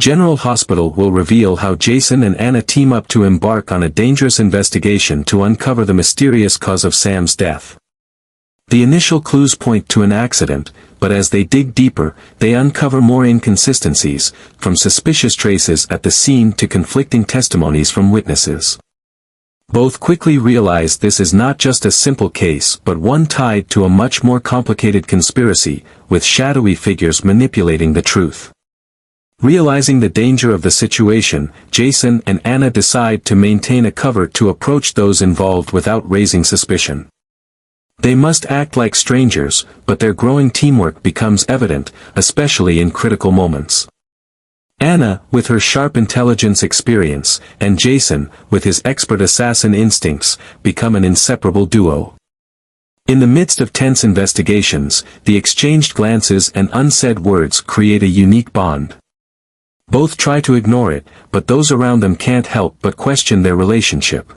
General Hospital will reveal how Jason and Anna team up to embark on a dangerous investigation to uncover the mysterious cause of Sam's death. The initial clues point to an accident, but as they dig deeper, they uncover more inconsistencies, from suspicious traces at the scene to conflicting testimonies from witnesses. Both quickly realize this is not just a simple case but one tied to a much more complicated conspiracy, with shadowy figures manipulating the truth. Realizing the danger of the situation, Jason and Anna decide to maintain a cover to approach those involved without raising suspicion. They must act like strangers, but their growing teamwork becomes evident, especially in critical moments. Anna, with her sharp intelligence experience, and Jason, with his expert assassin instincts, become an inseparable duo. In the midst of tense investigations, the exchanged glances and unsaid words create a unique bond. Both try to ignore it, but those around them can't help but question their relationship.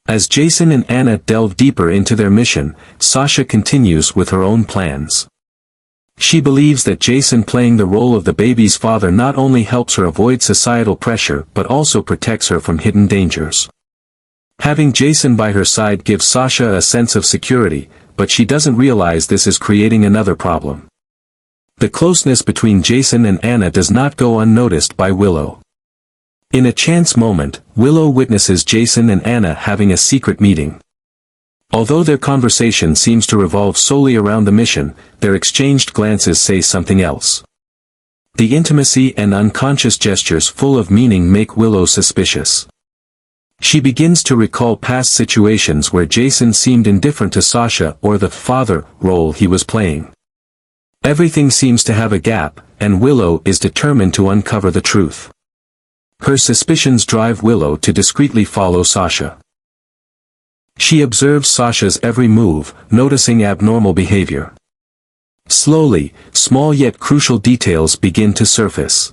As Jason and Anna delve deeper into their mission, Sasha continues with her own plans. She believes that Jason playing the role of the baby's father not only helps her avoid societal pressure but also protects her from hidden dangers. Having Jason by her side gives Sasha a sense of security, but she doesn't realize this is creating another problem. The closeness between Jason and Anna does not go unnoticed by Willow. In a chance moment, Willow witnesses Jason and Anna having a secret meeting. Although their conversation seems to revolve solely around the mission, their exchanged glances say something else. The intimacy and unconscious gestures full of meaning make Willow suspicious. She begins to recall past situations where Jason seemed indifferent to Sasha or the father role he was playing. Everything seems to have a gap, and Willow is determined to uncover the truth. Her suspicions drive Willow to discreetly follow Sasha. She observes Sasha's every move, noticing abnormal behavior. Slowly, small yet crucial details begin to surface.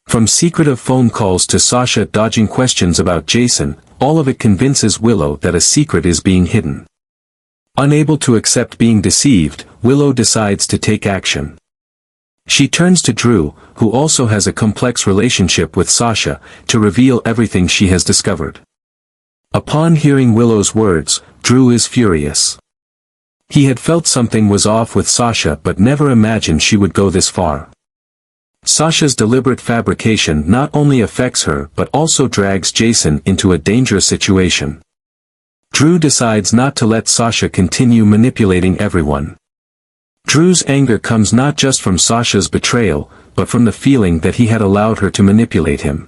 From secretive phone calls to Sasha dodging questions about Jason, all of it convinces Willow that a secret is being hidden. Unable to accept being deceived, Willow decides to take action. She turns to Drew, who also has a complex relationship with Sasha, to reveal everything she has discovered. Upon hearing Willow's words, Drew is furious. He had felt something was off with Sasha but never imagined she would go this far. Sasha's deliberate fabrication not only affects her but also drags Jason into a dangerous situation. Drew decides not to let Sasha continue manipulating everyone. Drew's anger comes not just from Sasha's betrayal, but from the feeling that he had allowed her to manipulate him.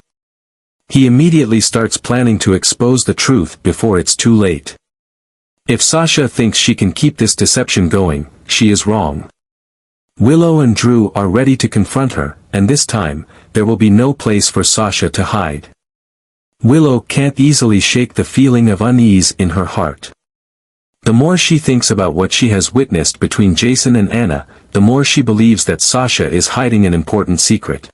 He immediately starts planning to expose the truth before it's too late. If Sasha thinks she can keep this deception going, she is wrong. Willow and Drew are ready to confront her, and this time, there will be no place for Sasha to hide. Willow can't easily shake the feeling of unease in her heart. The more she thinks about what she has witnessed between Jason and Anna, the more she believes that Sasha is hiding an important secret.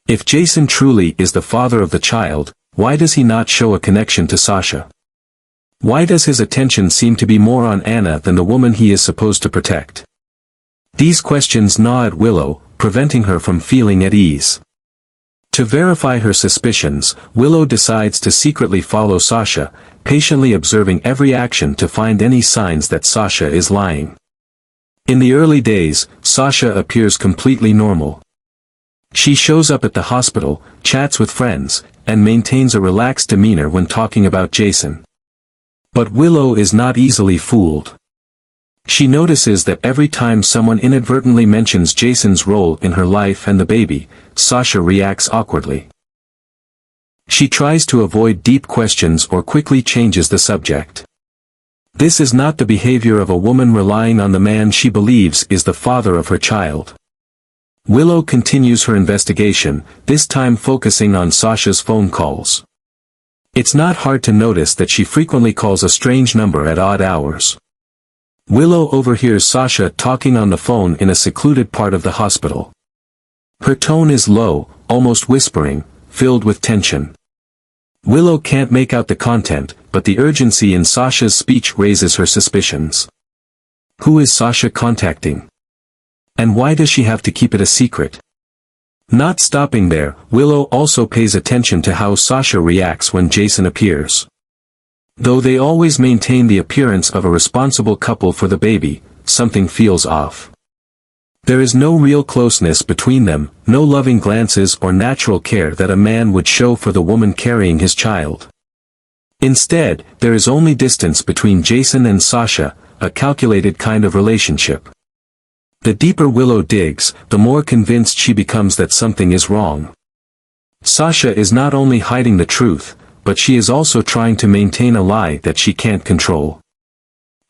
If Jason truly is the father of the child, why does he not show a connection to Sasha? Why does his attention seem to be more on Anna than the woman he is supposed to protect? These questions gnaw at Willow, preventing her from feeling at ease. To verify her suspicions, Willow decides to secretly follow Sasha, patiently observing every action to find any signs that Sasha is lying. In the early days, Sasha appears completely normal. She shows up at the hospital, chats with friends, and maintains a relaxed demeanor when talking about Jason. But Willow is not easily fooled. She notices that every time someone inadvertently mentions Jason's role in her life and the baby, Sasha reacts awkwardly. She tries to avoid deep questions or quickly changes the subject. This is not the behavior of a woman relying on the man she believes is the father of her child. Willow continues her investigation, this time focusing on Sasha's phone calls. It's not hard to notice that she frequently calls a strange number at odd hours. Willow overhears Sasha talking on the phone in a secluded part of the hospital. Her tone is low, almost whispering, filled with tension. Willow can't make out the content, but the urgency in Sasha's speech raises her suspicions. Who is Sasha contacting? And why does she have to keep it a secret? Not stopping there, Willow also pays attention to how Sasha reacts when Jason appears. Though they always maintain the appearance of a responsible couple for the baby, something feels off. There is no real closeness between them, no loving glances or natural care that a man would show for the woman carrying his child. Instead, there is only distance between Jason and Sasha, a calculated kind of relationship. The deeper Willow digs, the more convinced she becomes that something is wrong. Sasha is not only hiding the truth, but she is also trying to maintain a lie that she can't control.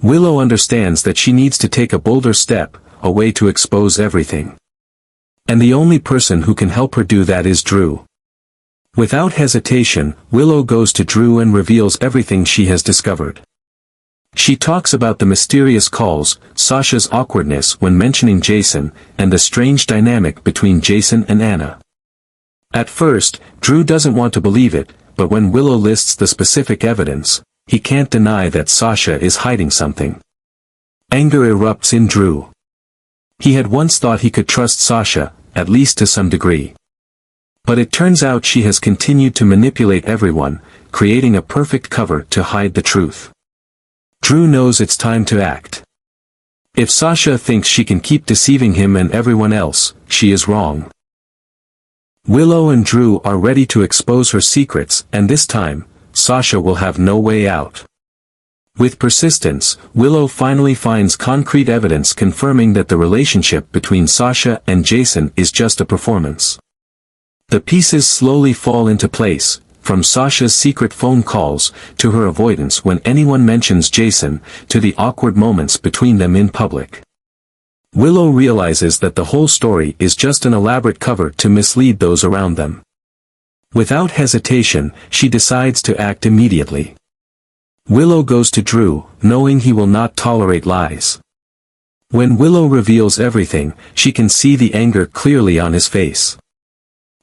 Willow understands that she needs to take a bolder step, a way to expose everything. And the only person who can help her do that is Drew. Without hesitation, Willow goes to Drew and reveals everything she has discovered. She talks about the mysterious calls, Sasha's awkwardness when mentioning Jason, and the strange dynamic between Jason and Anna. At first, Drew doesn't want to believe it, but when Willow lists the specific evidence, he can't deny that Sasha is hiding something. Anger erupts in Drew. He had once thought he could trust Sasha, at least to some degree. But it turns out she has continued to manipulate everyone, creating a perfect cover to hide the truth. Drew knows it's time to act. If Sasha thinks she can keep deceiving him and everyone else, she is wrong. Willow and Drew are ready to expose her secrets, and this time, Sasha will have no way out. With persistence, Willow finally finds concrete evidence confirming that the relationship between Sasha and Jason is just a performance. The pieces slowly fall into place, from Sasha's secret phone calls, to her avoidance when anyone mentions Jason, to the awkward moments between them in public. Willow realizes that the whole story is just an elaborate cover to mislead those around them. Without hesitation, she decides to act immediately. Willow goes to Drew, knowing he will not tolerate lies. When Willow reveals everything, she can see the anger clearly on his face.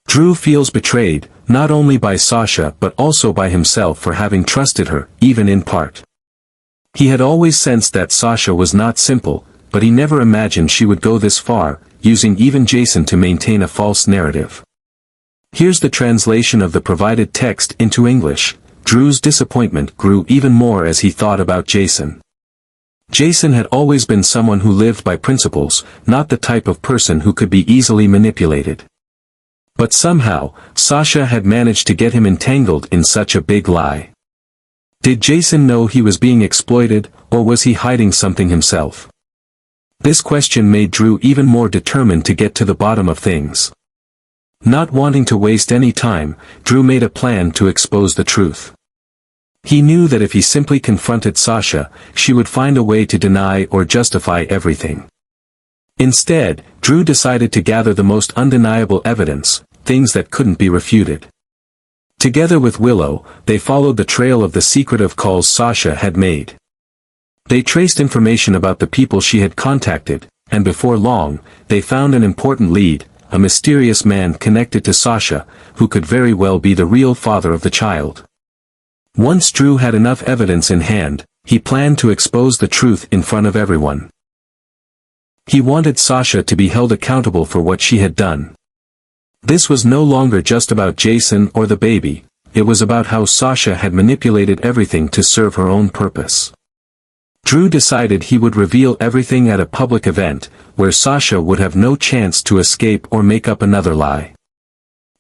Drew feels betrayed, not only by Sasha but also by himself for having trusted her, even in part. He had always sensed that Sasha was not simple, but he never imagined she would go this far, using even Jason to maintain a false narrative. Here's the translation of the provided text into English. Drew's disappointment grew even more as he thought about Jason. Jason had always been someone who lived by principles, not the type of person who could be easily manipulated. But somehow, Sasha had managed to get him entangled in such a big lie. Did Jason know he was being exploited, or was he hiding something himself? This question made Drew even more determined to get to the bottom of things. Not wanting to waste any time, Drew made a plan to expose the truth. He knew that if he simply confronted Sasha, she would find a way to deny or justify everything. Instead, Drew decided to gather the most undeniable evidence, things that couldn't be refuted. Together with Willow, they followed the trail of the secretive calls Sasha had made. They traced information about the people she had contacted, and before long, they found an important lead, a mysterious man connected to Sasha, who could very well be the real father of the child. Once Drew had enough evidence in hand, he planned to expose the truth in front of everyone. He wanted Sasha to be held accountable for what she had done. This was no longer just about Jason or the baby, it was about how Sasha had manipulated everything to serve her own purpose. Drew decided he would reveal everything at a public event, where Sasha would have no chance to escape or make up another lie.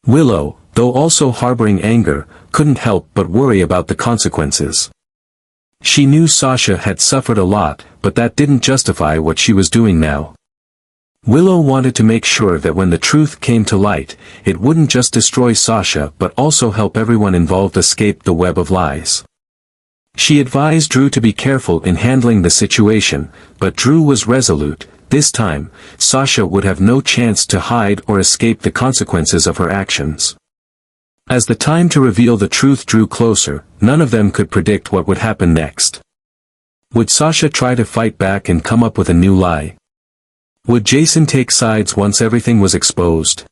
Willow, though also harboring anger, couldn't help but worry about the consequences. She knew Sasha had suffered a lot, but that didn't justify what she was doing now. Willow wanted to make sure that when the truth came to light, it wouldn't just destroy Sasha but also help everyone involved escape the web of lies. She advised Drew to be careful in handling the situation, but Drew was resolute. This time, Sasha would have no chance to hide or escape the consequences of her actions. As the time to reveal the truth drew closer, none of them could predict what would happen next. Would Sasha try to fight back and come up with a new lie? Would Jason take sides once everything was exposed?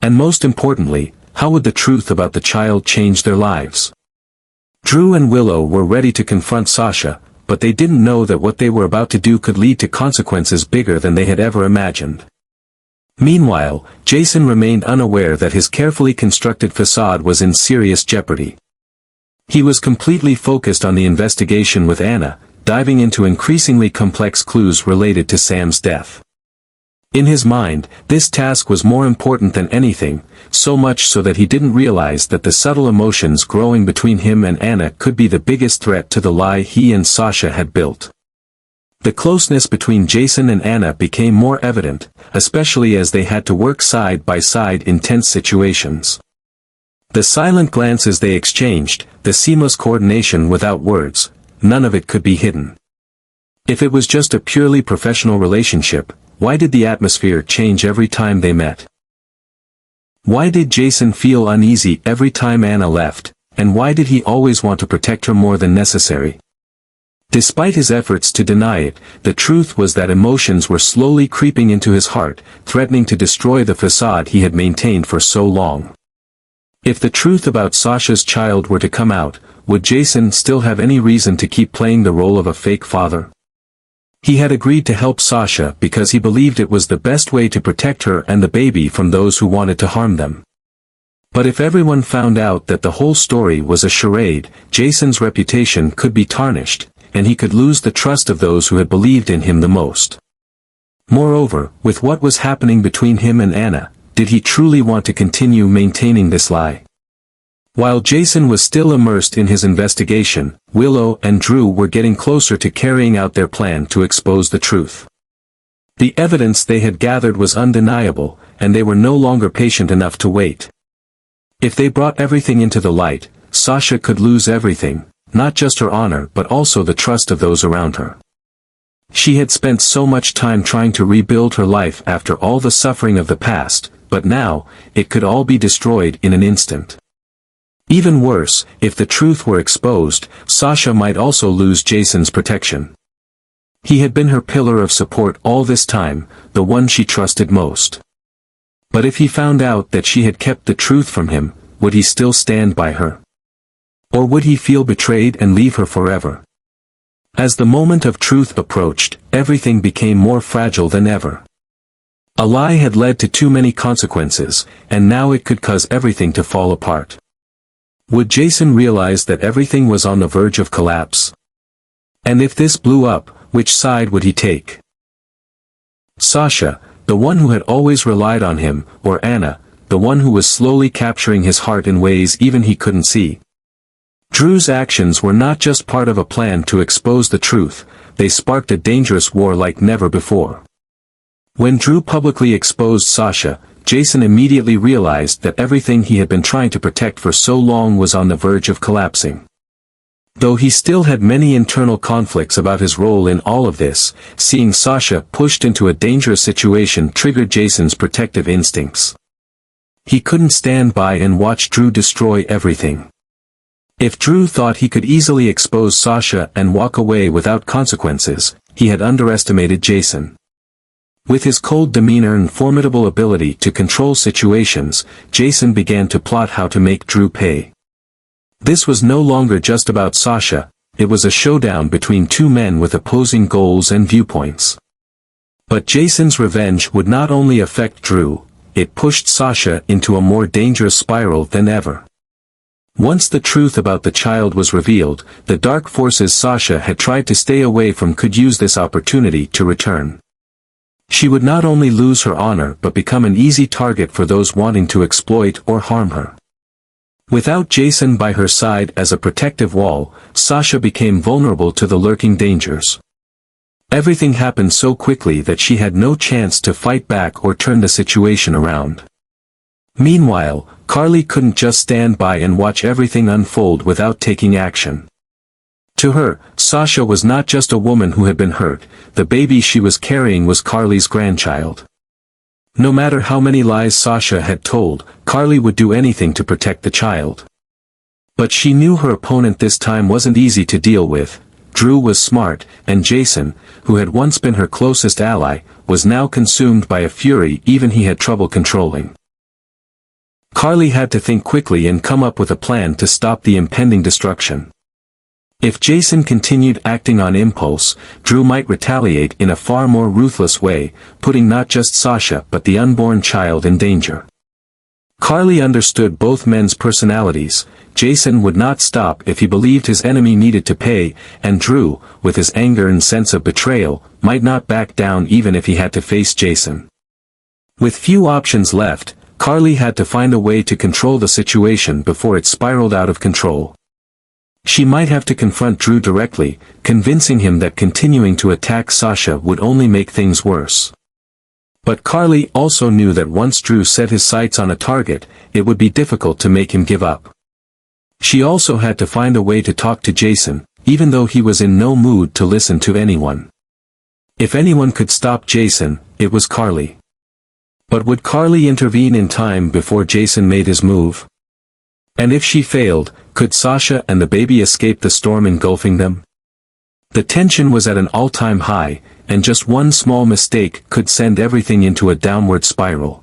And most importantly, how would the truth about the child change their lives? Drew and Willow were ready to confront Sasha, but they didn't know that what they were about to do could lead to consequences bigger than they had ever imagined. Meanwhile, Jason remained unaware that his carefully constructed facade was in serious jeopardy. He was completely focused on the investigation with Anna, diving into increasingly complex clues related to Sam's death. In his mind, this task was more important than anything, so much so that he didn't realize that the subtle emotions growing between him and Anna could be the biggest threat to the lie he and Sasha had built. The closeness between Jason and Anna became more evident, especially as they had to work side by side in tense situations. The silent glances they exchanged, the seamless coordination without words, none of it could be hidden. If it was just a purely professional relationship, why did the atmosphere change every time they met? Why did Jason feel uneasy every time Anna left, and why did he always want to protect her more than necessary? Despite his efforts to deny it, the truth was that emotions were slowly creeping into his heart, threatening to destroy the facade he had maintained for so long. If the truth about Sasha's child were to come out, would Jason still have any reason to keep playing the role of a fake father? He had agreed to help Sasha because he believed it was the best way to protect her and the baby from those who wanted to harm them. But if everyone found out that the whole story was a charade, Jason's reputation could be tarnished, and he could lose the trust of those who had believed in him the most. Moreover, with what was happening between him and Anna, did he truly want to continue maintaining this lie? While Jason was still immersed in his investigation, Willow and Drew were getting closer to carrying out their plan to expose the truth. The evidence they had gathered was undeniable, and they were no longer patient enough to wait. If they brought everything into the light, Sasha could lose everything, not just her honor but also the trust of those around her. She had spent so much time trying to rebuild her life after all the suffering of the past, but now, it could all be destroyed in an instant. Even worse, if the truth were exposed, Sasha might also lose Jason's protection. He had been her pillar of support all this time, the one she trusted most. But if he found out that she had kept the truth from him, would he still stand by her? Or would he feel betrayed and leave her forever? As the moment of truth approached, everything became more fragile than ever. A lie had led to too many consequences, and now it could cause everything to fall apart. Would Jason realize that everything was on the verge of collapse? And if this blew up, which side would he take? Sasha, the one who had always relied on him, or Anna, the one who was slowly capturing his heart in ways even he couldn't see? Drew's actions were not just part of a plan to expose the truth, they sparked a dangerous war like never before. When Drew publicly exposed Sasha, Jason immediately realized that everything he had been trying to protect for so long was on the verge of collapsing. Though he still had many internal conflicts about his role in all of this, seeing Sasha pushed into a dangerous situation triggered Jason's protective instincts. He couldn't stand by and watch Drew destroy everything. If Drew thought he could easily expose Sasha and walk away without consequences, he had underestimated Jason. With his cold demeanor and formidable ability to control situations, Jason began to plot how to make Drew pay. This was no longer just about Sasha, it was a showdown between two men with opposing goals and viewpoints. But Jason's revenge would not only affect Drew, it pushed Sasha into a more dangerous spiral than ever. Once the truth about the child was revealed, the dark forces Sasha had tried to stay away from could use this opportunity to return. She would not only lose her honor but become an easy target for those wanting to exploit or harm her. Without Jason by her side as a protective wall, Sasha became vulnerable to the lurking dangers. Everything happened so quickly that she had no chance to fight back or turn the situation around. Meanwhile, Carly couldn't just stand by and watch everything unfold without taking action. To her, Sasha was not just a woman who had been hurt, the baby she was carrying was Carly's grandchild. No matter how many lies Sasha had told, Carly would do anything to protect the child. But she knew her opponent this time wasn't easy to deal with. Drew was smart, and Jason, who had once been her closest ally, was now consumed by a fury even he had trouble controlling. Carly had to think quickly and come up with a plan to stop the impending destruction. If Jason continued acting on impulse, Drew might retaliate in a far more ruthless way, putting not just Sasha but the unborn child in danger. Carly understood both men's personalities. Jason would not stop if he believed his enemy needed to pay, and Drew, with his anger and sense of betrayal, might not back down even if he had to face Jason. With few options left, Carly had to find a way to control the situation before it spiraled out of control. She might have to confront Drew directly, convincing him that continuing to attack Sasha would only make things worse. But Carly also knew that once Drew set his sights on a target, it would be difficult to make him give up. She also had to find a way to talk to Jason, even though he was in no mood to listen to anyone. If anyone could stop Jason, it was Carly. But would Carly intervene in time before Jason made his move? And if she failed, could Sasha and the baby escape the storm engulfing them? The tension was at an all-time high, and just one small mistake could send everything into a downward spiral.